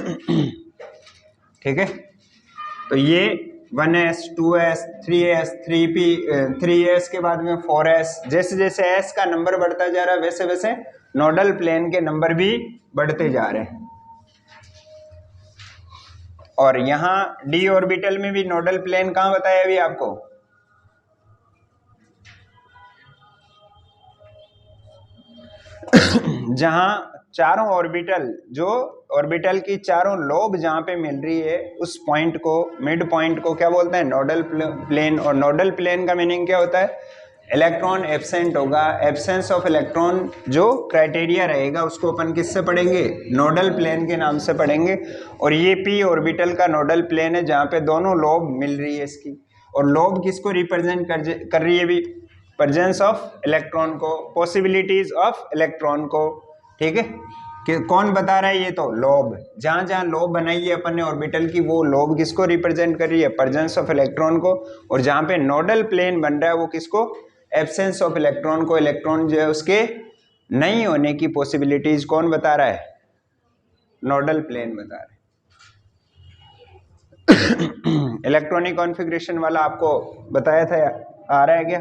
ठीक है, तो ये 1s 2s 3s 3p 3s के बाद में 4s, जैसे जैसे s का नंबर बढ़ता जा रहा है वैसे वैसे नोडल प्लेन के नंबर भी बढ़ते जा रहे हैं। और यहाँ d ऑर्बिटल में भी नोडल प्लेन कहाँ बताया अभी आपको, जहां चारों ऑर्बिटल, जो ऑर्बिटल की चारों लोब जहां पे मिल रही है उस पॉइंट को, मिड पॉइंट को क्या बोलते हैं, नोडल प्लेन। और नोडल प्लेन का मीनिंग क्या होता है, इलेक्ट्रॉन एब्सेंट होगा, एब्सेंस ऑफ इलेक्ट्रॉन जो क्राइटेरिया रहेगा उसको अपन किससे पढ़ेंगे, नोडल प्लेन के नाम से पढ़ेंगे। और ये p ऑर्बिटल का नोडल प्लेन है जहां पे दोनों लोब मिल रही है इसकी। और लोब किसको रिप्रेजेंट कर रही है भी, प्रेजेंस ऑफ इलेक्ट्रॉन को, पॉसिबिलिटीज ऑफ इलेक्ट्रॉन को। ठीक है, कि कौन बता रहा है, ये तो लोब, जहां जहां लोब बनाई है अपन ने ऑर्बिटल की वो लोब किसको रिप्रेजेंट कर रही है, प्रेजेंस ऑफ इलेक्ट्रॉन को। और जहां पे नोडल प्लेन बन रहा है वो किसको, एब्सेंस ऑफ इलेक्ट्रॉन को, इलेक्ट्रॉन जो है उसके नहीं होने की पॉसिबिलिटीज कौन बता रहा है, नोडल प्लेन बता रहा है। इलेक्ट्रॉनिक कॉन्फ़िगरेशन वाला आपको बताया था, आ रहा है क्या,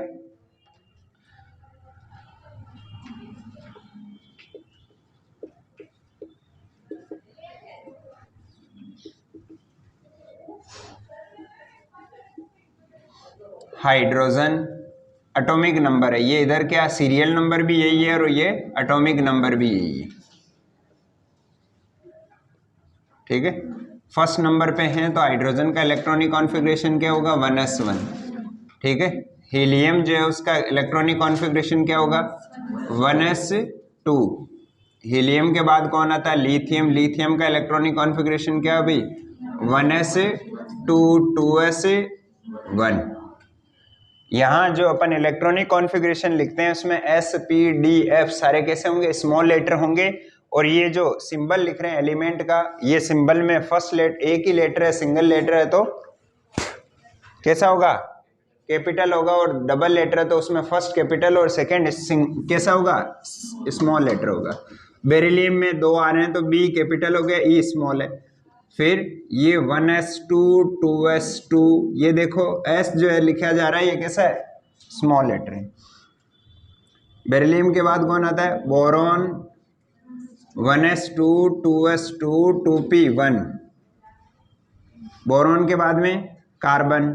हाइड्रोजन एटॉमिक नंबर है ये, इधर क्या सीरियल नंबर भी यही है और ये एटॉमिक नंबर भी यही है। ठीक है, फर्स्ट नंबर पे हैं तो हाइड्रोजन का इलेक्ट्रॉनिक कॉन्फ़िगरेशन क्या होगा, 1s1। ठीक है, हीलियम जो है उसका इलेक्ट्रॉनिक कॉन्फ़िगरेशन क्या होगा, 1s2। हीलियम के बाद कौन आता है, लिथियम। लिथियम का इलेक्ट्रॉनिक कॉन्फ़िगरेशन क्या है अभी, 1s2 2s1। यहाँ जो अपन इलेक्ट्रॉनिक कॉन्फ़िगरेशन लिखते हैं उसमें s p d f सारे कैसे होंगे, स्मॉल लेटर होंगे। और ये जो सिंबल लिख रहे हैं एलिमेंट का, ये सिंबल में फर्स्ट लेटर एक ही लेटर है, सिंगल लेटर है तो कैसा होगा, कैपिटल होगा। और डबल लेटर है तो उसमें फर्स्ट कैपिटल और सेकंड कैसा होगा, स्मॉल लेटर होगा। बेरिलियम में दो आ रहे हैं तो b कैपिटल हो गया, e स्मॉल है। फिर ये 1s2 2s2, ये देखो s जो है लिखा जा रहा है ये कैसा है, स्मॉल लेटर है। बेरिलियम के बाद कौन आता है, boron, 1s2 2s2 2p1। Boron के बाद में कार्बन,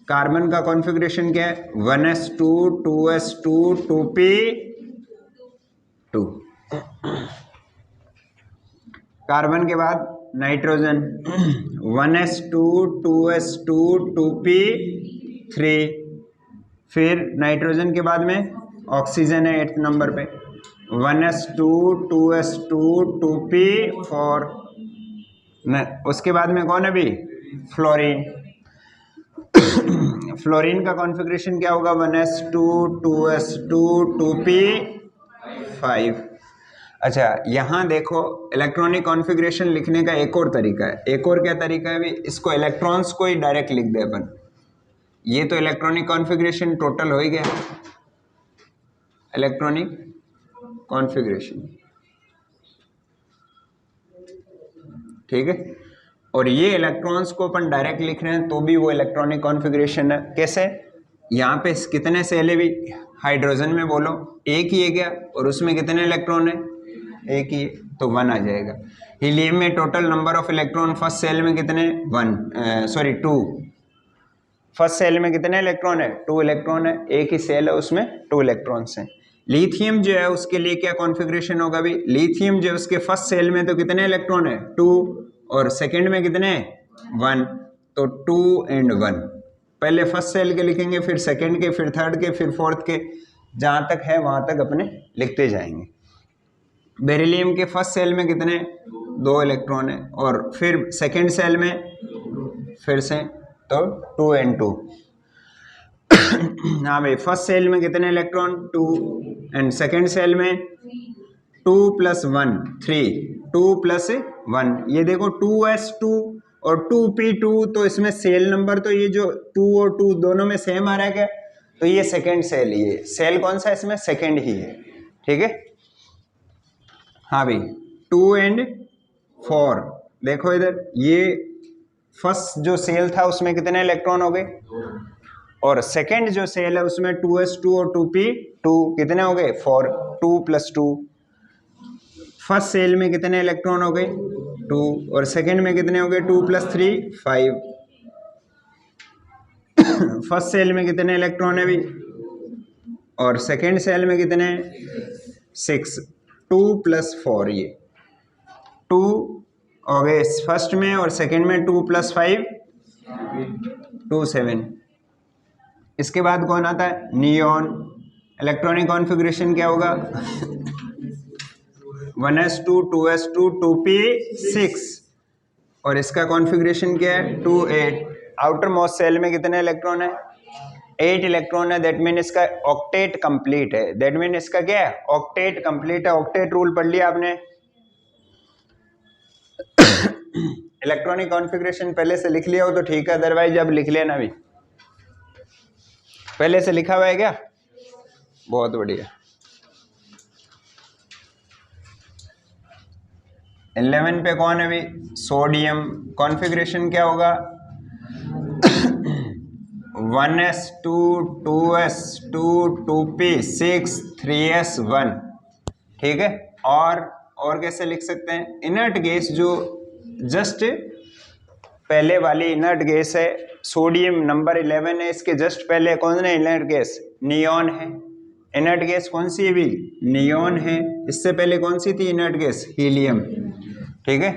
कार्बन का कॉन्फ़िगरेशन क्या है, 1s2 2s2 2p2। कार्बन के बाद नाइट्रोजन, 1s2 2s2 2p3। फिर नाइट्रोजन के बाद में ऑक्सीजन है 8th नंबर पे, 1s2 2s2 2p4। उसके बाद में कौन है अभी, फ्लोरीन। फ्लोरीन का कॉन्फ़िगरेशन क्या होगा, 1s2 2s2 2p5। अच्छा, यहाँ देखो इलेक्ट्रॉनिक कॉन्फ़िगरेशन लिखने का एक और तरीका है। एक और क्या तरीका है भी, इसको इलेक्ट्रॉन्स को ही डायरेक्ट लिख दे अपन। ये तो इलेक्ट्रॉनिक कॉन्फ़िगरेशन टोटल हो ही गया, इलेक्ट्रॉनिक कॉन्फ़िगरेशन। ठीक है, और ये इलेक्ट्रॉन्स को अपन डायरेक्ट लिख रहे हैं तो भी वो इलेक्ट्रॉनिक कॉन्फ़िगरेशन है। कैसे, यहाँ पे कितने सेल है भी, हाइड्रोजन में बोलो एक ही है क्या, और उसमें कितने इलेक्ट्रॉन है, एक ही है तो 1 आ जाएगा। हीलियम में total number of electron first cell में कितने, 2। फर्स्ट सेल में कितने इलेक्ट्रॉन है, 2 इलेक्ट्रॉन है, एक ही सेल है उसमें 2 इलेक्ट्रॉन्स हैं। लिथियम जो है उसके लिए क्या कॉन्फ़िगरेशन होगा भी, लिथियम जो है उसके फर्स्ट सेल में तो कितने इलेक्ट्रॉन है, 2, और सेकेंड में कितने, 1, तो 2 and 1। पहले फर्स्ट सेल के लिखेंगे, फिर सेकेंड के, फिर थर्ड के, फिर फोर्थ के, जहाँ तक है वहाँ तक अपने लिखते जाएंगे। बेरिलियम के फर्स्ट सेल में कितने, 2 इलेक्ट्रॉन है, और फिर सेकेंड सेल में फिर से तो 2 and 2। हाँ भाई, फर्स्ट सेल में कितने इलेक्ट्रॉन, 2, एंड सेकेंड सेल में 2 + 1 3, 2 + 1। ये देखो 2s2 और 2p2, तो इसमें सेल नंबर तो ये जो 2 और 2 दोनों में सेम आ रहा है क्या, तो ये सेकेंड सेल, ये सेल कौन सा है इसमें, सेकेंड ही है। ठीक है, हाँ भाई, 2 and 4। देखो इधर, ये फर्स्ट जो सेल था उसमें कितने इलेक्ट्रॉन हो गए, और सेकंड जो सेल है उसमें 2s2 और 2p2 कितने हो गए 4, 2 + 2। फर्स्ट सेल में कितने इलेक्ट्रॉन हो गए 2, और सेकंड में कितने हो गए 2 + 3 5। फर्स्ट सेल में कितने इलेक्ट्रॉन है भी, और सेकंड सेल में कितने 6, 2 + 4, ये 2 हो गए फर्स्ट में, और सेकंड में 2 + 5 2 7। इसके बाद कौन आता है नियॉन। इलेक्ट्रॉनिक कॉन्फ़िगरेशन क्या होगा 1s2 2s2 2p6, और इसका कॉन्फ़िगरेशन क्या है 2 8। आउटर मोस्ट सेल में कितने इलेक्ट्रॉन है 8 इलेक्ट्रॉन है, दैट मीन इसका ऑक्टेट कंप्लीट है। दैट मीन इसका क्या है ऑक्टेट कंप्लीट है। ऑक्टेट रूल पढ़ लिया आपने। इलेक्ट्रॉनिक कॉन्फ़िगरेशन पहले से लिख लिया हो तो ठीक है, अदरवाइज अब लिख लेना भी। पहले से लिखा हुआ है क्या, बहुत बढ़िया। 11 पे कौन है अभी सोडियम। कॉन्फ़िगरेशन क्या होगा 1s2 2s2 2p6 3s1, ठीक है। और कैसे लिख सकते हैं, इनर्ट गैस जो जस्ट पहले वाली इनर्ट गैस है, सोडियम नंबर 11 है, इसके जस्ट पहले कौन है इनर्ट गैस नियॉन है। इनर्ट गैस कौन सी है भी नियॉन है। इससे पहले कौन सी थी इनर्ट गैस हीलियम, ठीक है।